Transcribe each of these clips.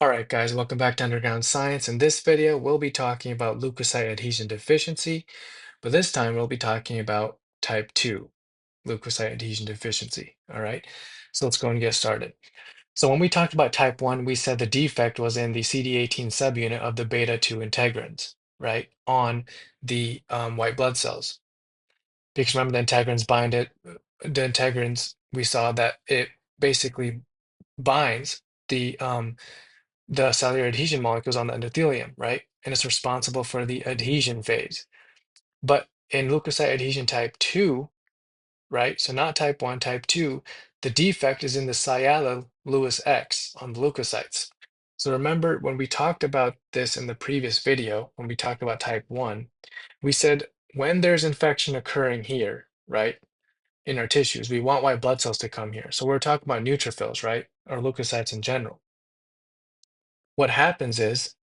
All right, guys, welcome back to Underground Science. In this video, we'll be talking about leukocyte adhesion deficiency, but this time we'll be talking about type 2 leukocyte adhesion deficiency. All right, so let's go and get started. So when we talked about type 1, we said the defect was in the CD18 subunit of the beta 2 integrins, right, on the white blood cells. Because remember, the integrins bind it, the integrins, we saw that it basically binds the cellular adhesion molecules on the endothelium, right? And it's responsible for the adhesion phase. But in leukocyte adhesion type 2, right? So not type 1, type 2, the defect is in the sialyl Lewis X on the leukocytes. So remember when we talked about this in the previous video, when we talked about type 1, we said when there's infection occurring here, right, in our tissues, we want white blood cells to come here. So we're talking about neutrophils, right, or leukocytes in general. What happens is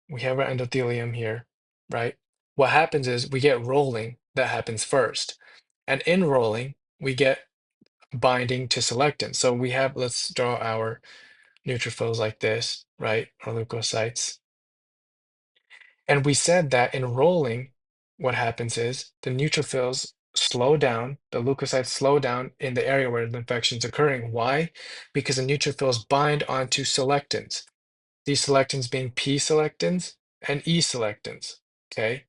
we have our endothelium here, right? What happens is we get rolling that happens first. And in rolling, we get binding to selectin. So we have, let's draw our neutrophils like this, right? Or leukocytes. And we said that in rolling, what happens is the neutrophils slow down, the leukocytes slow down in the area where the infection is occurring. Why? Because the neutrophils bind onto selectins. These selectins being P selectins and E selectins. Okay,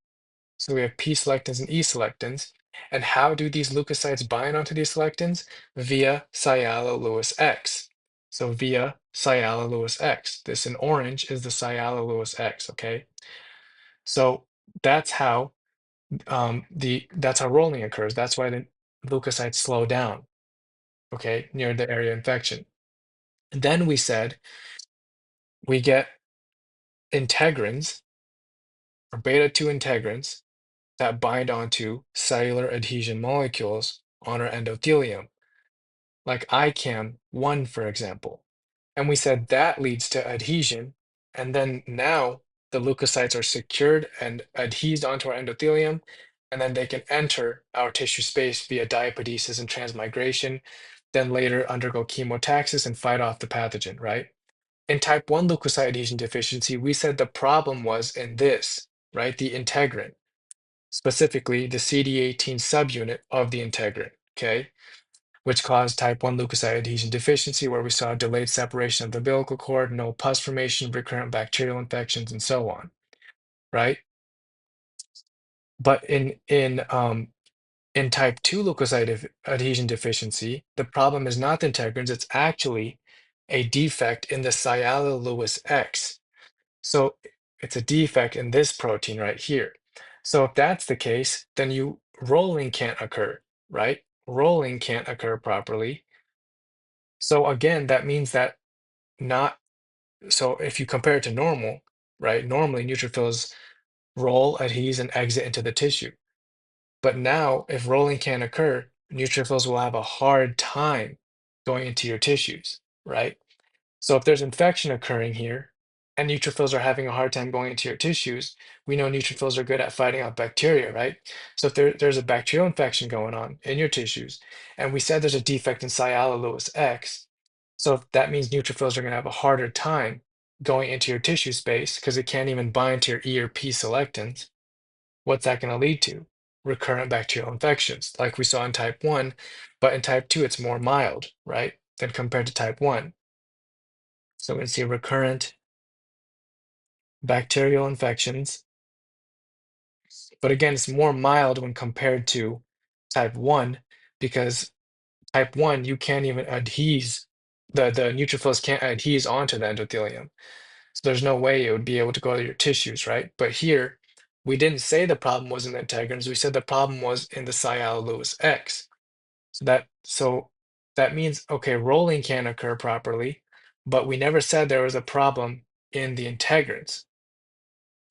so we have P selectins and E selectins. And how do these leukocytes bind onto these selectins? Via sialyl-Lewis X. So via sialyl-Lewis X. This in orange is the sialyl-Lewis X. Okay, so that's how that's how rolling occurs. That's why the leukocytes slow down. Okay, near the area of infection. And then we said we get integrins or beta 2 integrins that bind onto cellular adhesion molecules on our endothelium, like ICAM1, for example. And we said that leads to adhesion. And then now the leukocytes are secured and adhesed onto our endothelium, and then they can enter our tissue space via diapedesis and transmigration, then later undergo chemotaxis and fight off the pathogen, right? In type 1 leukocyte adhesion deficiency, we said the problem was in this, right? The integrin, specifically the CD18 subunit of the integrin, okay, which caused type 1 leukocyte adhesion deficiency, where we saw delayed separation of the umbilical cord, no pus formation, recurrent bacterial infections, and so on, right? But in type 2 leukocyte adhesion deficiency, the problem is not the integrins, it's actually a defect in the sialyl Lewis X. So it's a defect in this protein right here. So if that's the case, then rolling can't occur, right? Rolling can't occur properly. So again, that means that not, so if you compare it to normal, right? Normally neutrophils roll, adhere, and exit into the tissue. But now if rolling can't occur, neutrophils will have a hard time going into your tissues, right? So if there's infection occurring here and neutrophils are having a hard time going into your tissues, we know neutrophils are good at fighting off bacteria, right? So if there's a bacterial infection going on in your tissues, and we said there's a defect in sialyl Lewis X, so that means neutrophils are going to have a harder time going into your tissue space because it can't even bind to your E or P selectins. What's that going to lead to? Recurrent bacterial infections, like we saw in type 1, but in type 2, it's more mild, right, than compared to type 1. So we can see recurrent bacterial infections. But again, it's more mild when compared to type 1 because type 1, you can't even adhese, the neutrophils can't adhese onto the endothelium. So there's no way it would be able to go to your tissues, right? But here, we didn't say the problem was in the integrins. We said the problem was in the sialyl Lewis X. So that means, okay, rolling can occur properly, but we never said there was a problem in the integrins.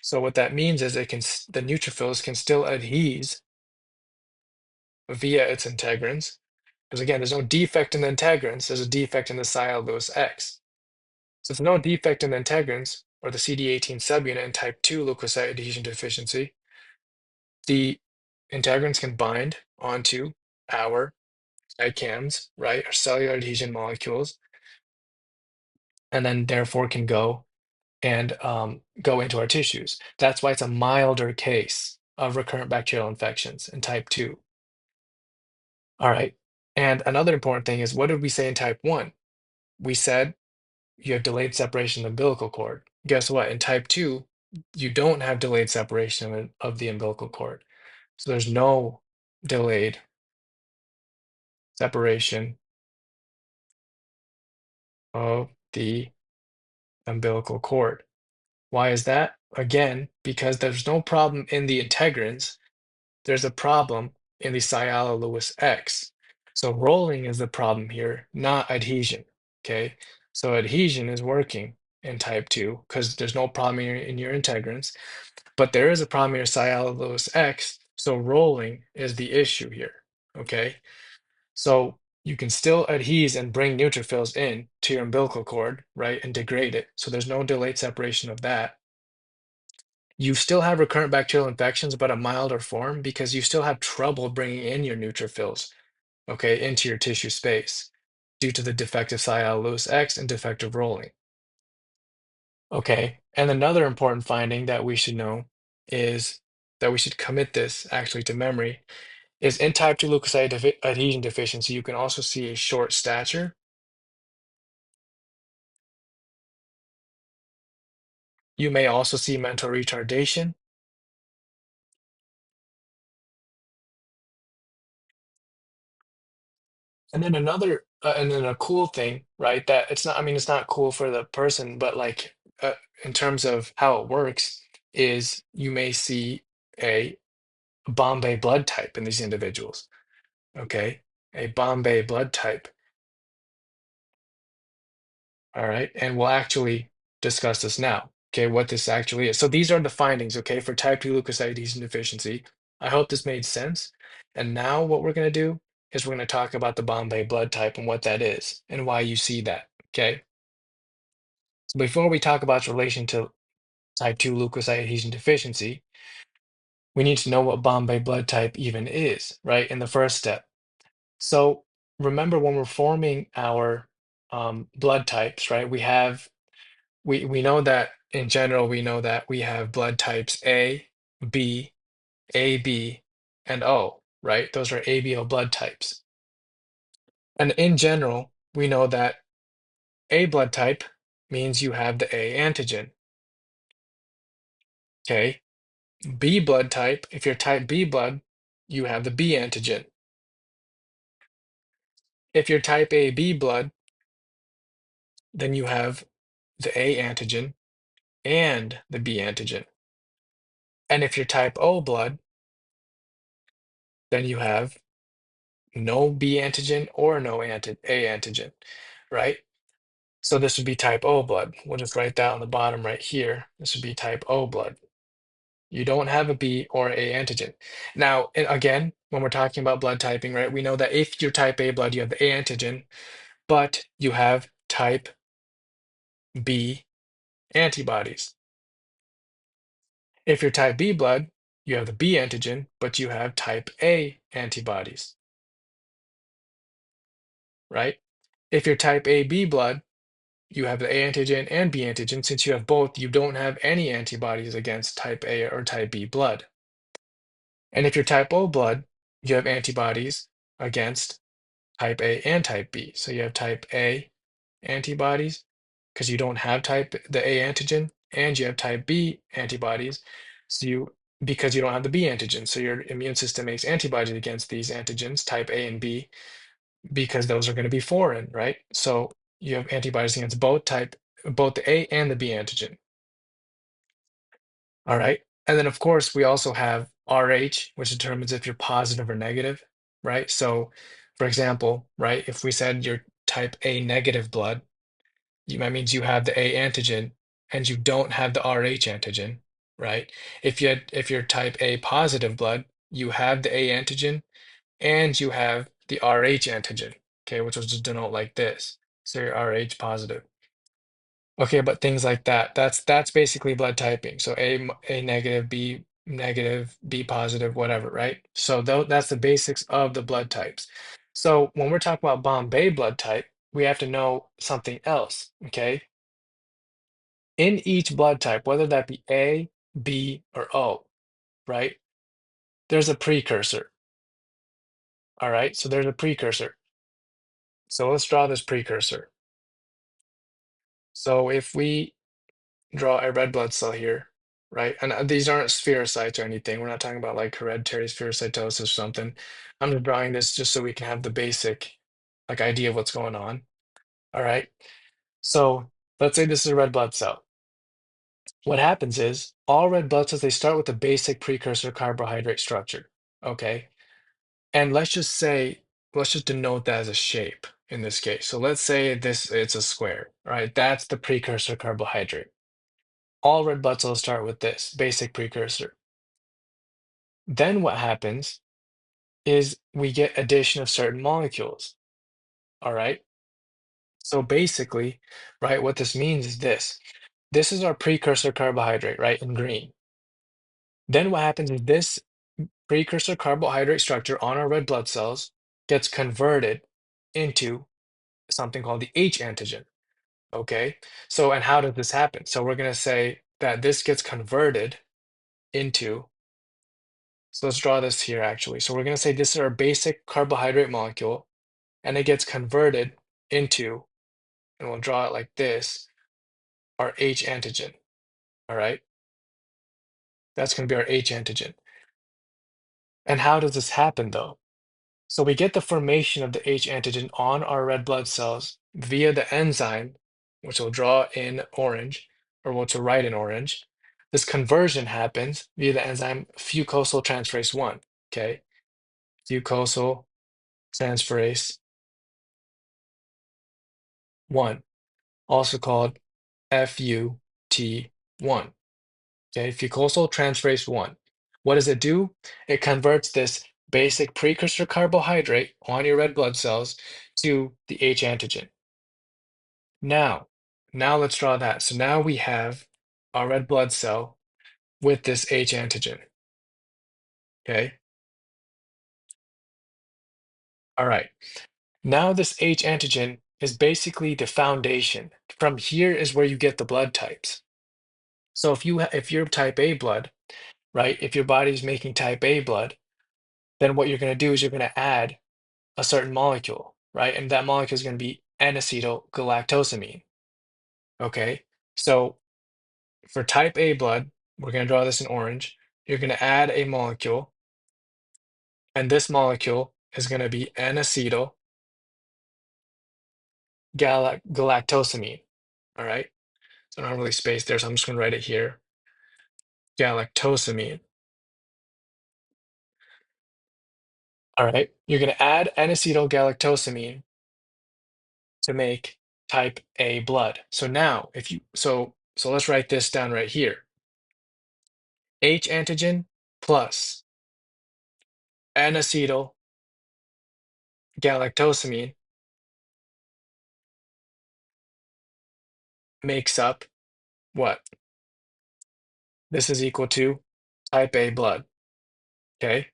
So what that means is the neutrophils can still adhese via its integrins. Because again, there's no defect in the integrins, there's a defect in the sialyl Lewis X. So if there's no defect in the integrins or the CD18 subunit in type 2 leukocyte adhesion deficiency, the integrins can bind onto our ICAMs, right, our cellular adhesion molecules, and then therefore can go into our tissues. That's why it's a milder case of recurrent bacterial infections in type 2. All right. And another important thing is, what did we say in type 1? We said you have delayed separation of the umbilical cord. Guess what? In type 2, you don't have delayed separation of the umbilical cord. So there's no delayed separation of the umbilical cord. Why is that? Again, because there's no problem in the integrins, there's a problem in the Siala-Lewis X. So rolling is the problem here, not adhesion. Okay, so adhesion is working in type 2 because there's no problem in your integrins, but there is a problem in your Siala-Lewis X. So rolling is the issue here. Okay, so you can still adhese and bring neutrophils in to your umbilical cord, right, and degrade it. So there's no delayed separation of that. You still have recurrent bacterial infections, but a milder form because you still have trouble bringing in your neutrophils, okay, into your tissue space due to the defective Siala-Lewis X and defective rolling. Okay, and another important finding that we should know is that we should commit this actually to memory is in type 2 leukocyte adhesion deficiency, you can also see a short stature. You may also see mental retardation. And then and then a cool thing, right? That it's not, I mean, it's not cool for the person, but like in terms of how it works, is you may see a Bombay blood type in these individuals. Okay, a Bombay blood type. All right, and we'll actually discuss this now. Okay, what this actually is. So these are the findings, okay, for type 2 leukocyte adhesion deficiency. I hope this made sense. And now what we're going to do is we're going to talk about the Bombay blood type and what that is and why you see that. Okay. So before we talk about its relation to type 2 leukocyte adhesion deficiency, we need to know what Bombay blood type even is, right? In the first step. So remember when we're forming our blood types, right? We know that in general, we know that we have blood types B, AB, and O, right? Those are ABO blood types. And in general, we know that A blood type means you have the A antigen. Okay. B blood type, if you're type B blood, you have the B antigen. If you're type AB blood, then you have the A antigen and the B antigen. And if you're type O blood, then you have no B antigen or no A antigen, right? So this would be type O blood. We'll just write that on the bottom right here. This would be type O blood. You don't have a B or A antigen. Now, again, when we're talking about blood typing, right, we know that if you're type A blood, you have the A antigen, but you have type B antibodies. If you're type B blood, you have the B antigen, but you have type A antibodies, right? If you're type AB blood, you have the A antigen and B antigen. Since you have both, you don't have any antibodies against type A or type B blood. And if you're type O blood, you have antibodies against type A and type B. So you have type A antibodies because you don't have the A antigen, and you have type B antibodies. So because you don't have the B antigen. So your immune system makes antibodies against these antigens, type A and B, because those are going to be foreign, right? So you have antibodies against both the A and the B antigen. All right. And then of course we also have RH, which determines if you're positive or negative, right? So for example, right, if we said you're type A negative blood, that means you have the A antigen and you don't have the RH antigen, right? If you're type A positive blood, you have the A antigen and you have the RH antigen, okay, which will just denote like this. So you're RH positive. Okay, but things like that, that's basically blood typing. So A negative, B negative, B positive, whatever, right? So that's the basics of the blood types. So when we're talking about Bombay blood type, we have to know something else, okay? In each blood type, whether that be A, B, or O, right? There's a precursor. All right, so there's a precursor. So let's draw this precursor. So if we draw a red blood cell here, right? And these aren't spherocytes or anything. We're not talking about like hereditary spherocytosis or something. I'm just drawing this just so we can have the basic like idea of what's going on. All right. So let's say this is a red blood cell. What happens is all red blood cells, they start with a basic precursor carbohydrate structure. Okay. And let's just denote that as a shape in this case. So let's say it's a square, right? That's the precursor carbohydrate. All red blood cells start with this basic precursor. Then what happens is we get addition of certain molecules. All right. So basically, right, what this means is this. This is our precursor carbohydrate, right, in green. Then what happens is this precursor carbohydrate structure on our red blood cells gets converted into something called the H antigen. Okay. So, and how does this happen? So we're going to say that this gets converted into, so let's draw this here actually. So we're going to say this is our basic carbohydrate molecule and it gets converted into, and we'll draw it like this, our H antigen. All right. That's going to be our H antigen. And how does this happen though? So we get the formation of the H antigen on our red blood cells via the enzyme, which we'll draw in orange, or we'll write in orange. This conversion happens via the enzyme fucosyltransferase 1, okay? Fucosyltransferase 1, also called FUT1, okay? Fucosyltransferase 1. What does it do? It converts this basic precursor carbohydrate on your red blood cells to the H antigen. Now let's draw that. So now we have our red blood cell with this H antigen. Okay. All right. Now this H antigen is basically the foundation. From here is where you get the blood types. So if you're type A blood, right? If your body's making type A blood, then what you're going to do is you're going to add a certain molecule, right? And that molecule is going to be N-acetylgalactosamine. Okay. So for type A blood, we're going to draw this in orange. You're going to add a molecule, and this molecule is going to be N-acetylgalactosamine. All right. So I don't really space there, so I'm just going to write it here. Galactosamine. All right. You're going to add N-acetylgalactosamine to make type A blood. So now, if you so let's write this down right here. H antigen plus N-acetylgalactosamine makes up what? This is equal to type A blood. Okay.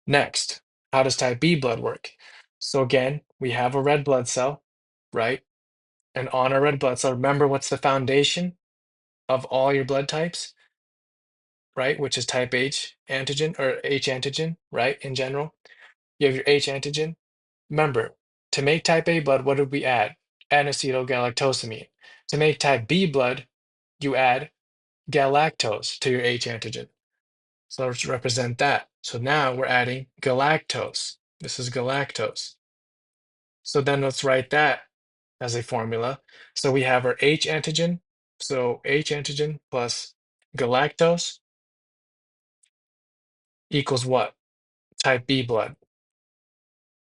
Next, how does type B blood work? So again, we have a red blood cell, right? And on a red blood cell, remember what's the foundation of all your blood types, right? Which is type H antigen or H antigen, right? In general, you have your H antigen. Remember, to make type A blood, what did we add? N-acetylgalactosamine. To make type B blood, you add galactose to your H antigen. So let's represent that. So now we're adding galactose. This is galactose. So then let's write that as a formula. So we have our H antigen. So H antigen plus galactose equals what? Type B blood.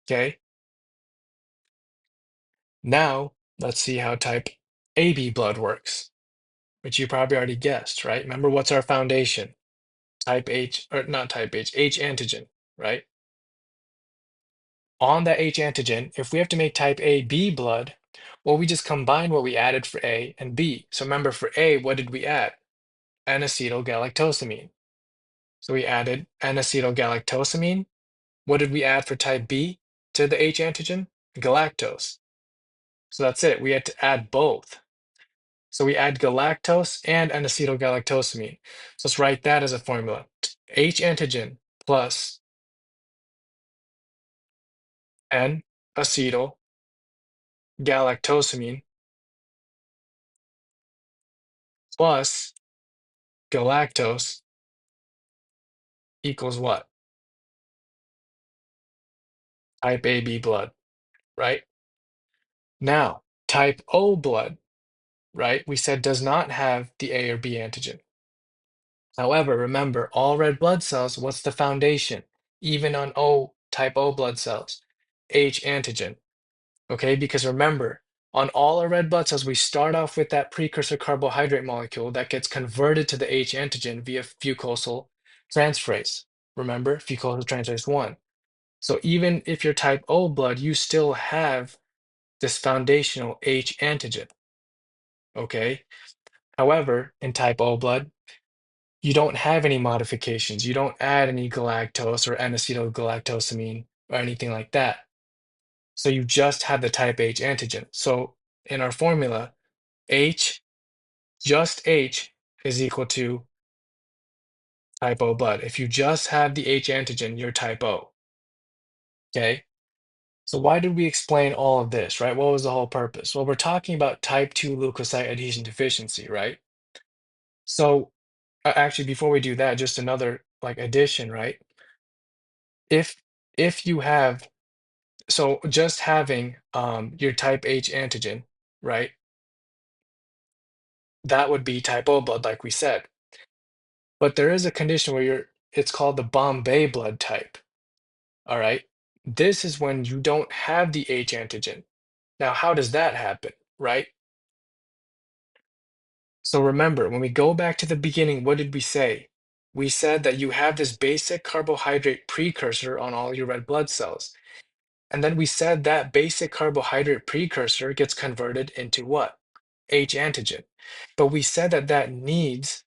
Okay. Now let's see how type AB blood works, which you probably already guessed, right? Remember, what's our foundation? Type H, or not type H antigen, right? On that H antigen, if we have to make type AB blood, well, we just combine what we added for A and B. So remember, for A, what did we add? N-acetylgalactosamine. So we added N-acetylgalactosamine. What did we add for type B to the H antigen? Galactose. So that's it. We had to add both. So we add galactose and N-acetylgalactosamine. So let's write that as a formula. H antigen plus N-acetylgalactosamine plus galactose equals what? Type AB blood, right? Now, type O blood, right? We said does not have the A or B antigen. However, remember, all red blood cells, what's the foundation? Even on type O blood cells, H antigen. Okay, because remember, on all our red blood cells, we start off with that precursor carbohydrate molecule that gets converted to the H antigen via fucosyl transferase. Remember, fucosyl transferase 1. So even if you're type O blood, you still have this foundational H antigen. Okay. However, in type O blood, you don't have any modifications. You don't add any galactose or N-acetylgalactosamine or anything like that. So you just have the type H antigen. So in our formula, H, just H is equal to type O blood. If you just have the H antigen, you're type O. Okay. So why did we explain all of this, right? What was the whole purpose? Well, we're talking about type 2 leukocyte adhesion deficiency, right? So actually, before we do that, just another like addition, right? If if you have so just having your type H antigen, right? That would be type O blood, like we said. But there is a condition where it's called the Bombay blood type. All right. This is when you don't have the H antigen. Now, how does that happen, right? So remember, when we go back to the beginning, what did we say? We said that you have this basic carbohydrate precursor on all your red blood cells. And then we said that basic carbohydrate precursor gets converted into what? H antigen. But we said that that needs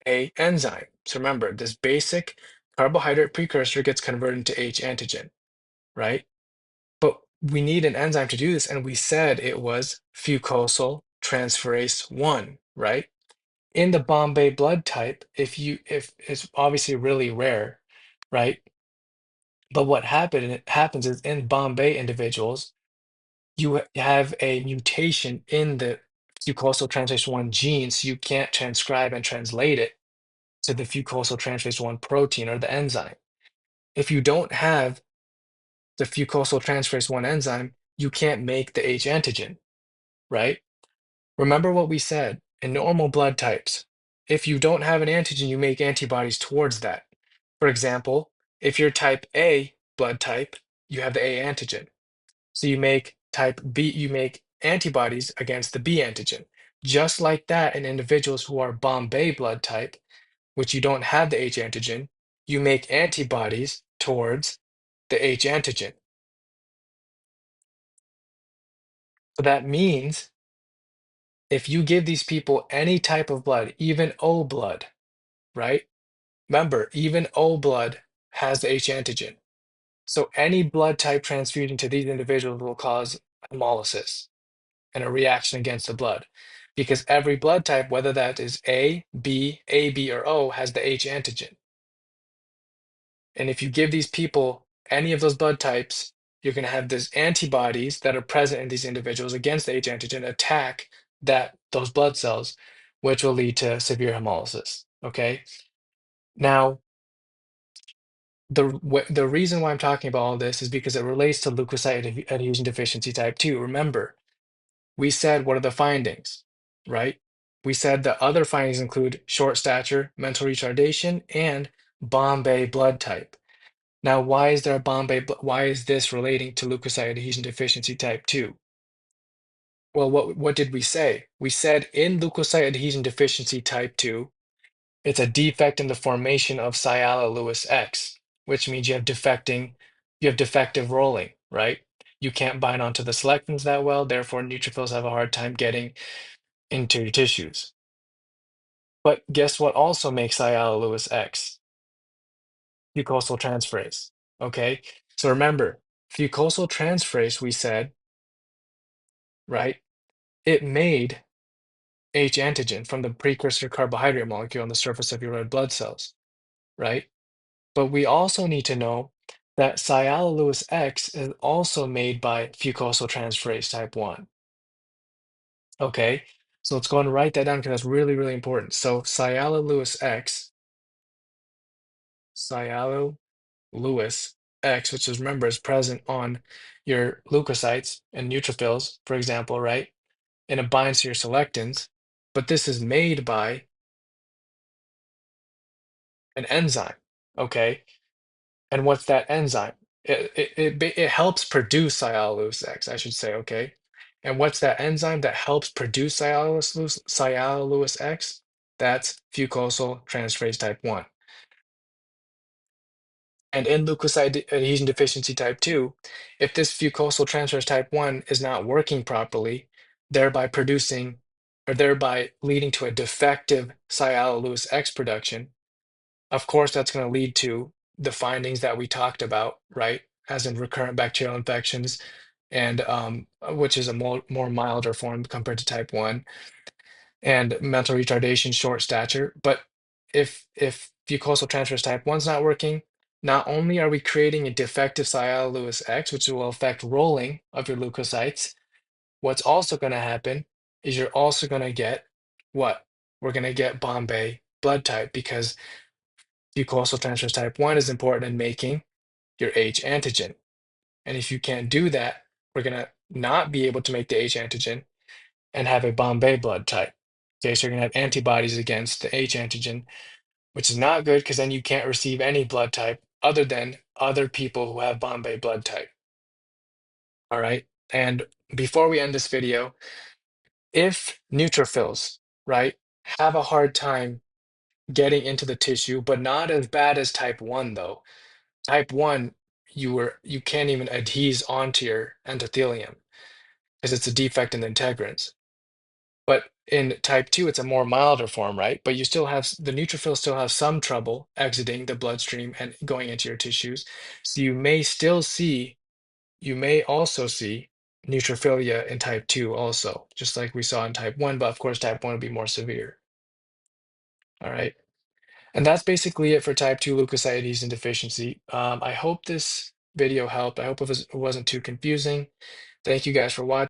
a enzyme. So remember, this basic carbohydrate precursor gets converted into H antigen, right? But we need an enzyme to do this, and we said it was fucosyl transferase 1, right? In the Bombay blood type, if it's obviously really rare, right? But what happens is in Bombay individuals, you have a mutation in the fucosyl transferase 1 gene, so you can't transcribe and translate it to the fucosyl transferase 1 protein or the enzyme. If you don't have the fucosyl transferase 1 enzyme, you can't make the H antigen, right? Remember what we said in normal blood types. If you don't have an antigen, you make antibodies towards that. For example, if you're type A blood type, you have the A antigen. So you make type B, you make antibodies against the B antigen. Just like that, in individuals who are Bombay blood type, which you don't have the H antigen, you make antibodies towards the H antigen. So that means if you give these people any type of blood, even O blood, right? Remember, even O blood has the H antigen. So any blood type transfusion to these individuals will cause hemolysis and a reaction against the blood. Because every blood type, whether that is A, B, AB, or O, has the H antigen. And if you give these people any of those blood types, you're going to have these antibodies that are present in these individuals against the H antigen attack those blood cells, which will lead to severe hemolysis. Okay. Now, the reason why I'm talking about all this is because it relates to leukocyte adhesion deficiency type 2. Remember, we said what are the findings, right? We said the other findings include short stature, mental retardation, and Bombay blood type. Now, why is there a why is this relating to leukocyte adhesion deficiency type 2? Well, what did we say? We said in leukocyte adhesion deficiency type 2, it's a defect in the formation of Siala-Lewis X, which means you have defective rolling, right? You can't bind onto the selectins that well, therefore neutrophils have a hard time getting into your tissues. But guess what also makes Siala-Lewis X? Fucosyl transferase. Okay, so remember, fucosyl transferase, we said, right? It made H antigen from the precursor carbohydrate molecule on the surface of your red blood cells, right? But we also need to know that sialyl X is also made by fucosyltransferase type 1. Okay, so let's go and write that down because that's really, really important. So sialyl X, sialyl Lewis X, which is remember is present on your leukocytes and neutrophils, for example, right? And it binds to your selectins, but this is made by an enzyme, okay? And what's that enzyme? It helps produce sialyl X, I should say, okay? And what's that enzyme that helps produce sialyl X? That's fucosyl transferase type 1. And in leukocyte adhesion deficiency type 2, if this fucosyl transferase type 1 is not working properly, thereby producing or thereby leading to a defective sialyl X production, of course, that's going to lead to the findings that we talked about, right? As in recurrent bacterial infections, and which is a more milder form compared to type 1, and mental retardation, short stature. But if fucosal transferase type 1 is not working, not only are we creating a defective sialyl X, which will affect rolling of your leukocytes, what's also going to happen is you're also going to get what? We're going to get Bombay blood type because fucosal transferase type 1 is important in making your H antigen. And if you can't do that, we're going to not be able to make the H antigen and have a Bombay blood type. Okay, so you're going to have antibodies against the H antigen, which is not good because then you can't receive any blood type other than other people who have Bombay blood type. All right. And before we end this video, if neutrophils, right, have a hard time getting into the tissue, but not as bad as type 1, though. Type 1, you can't even adhese onto your endothelium because it's a defect in the integrins. But in type 2, it's a more milder form, right? But you still have the neutrophils still have some trouble exiting the bloodstream and going into your tissues. So you may also see neutrophilia in type 2 also, just like we saw in type 1, but of course type 1 would be more severe. All right. And that's basically it for type 2 leukocyte adhesion deficiency. I hope this video helped. I hope it wasn't too confusing. Thank you guys for watching.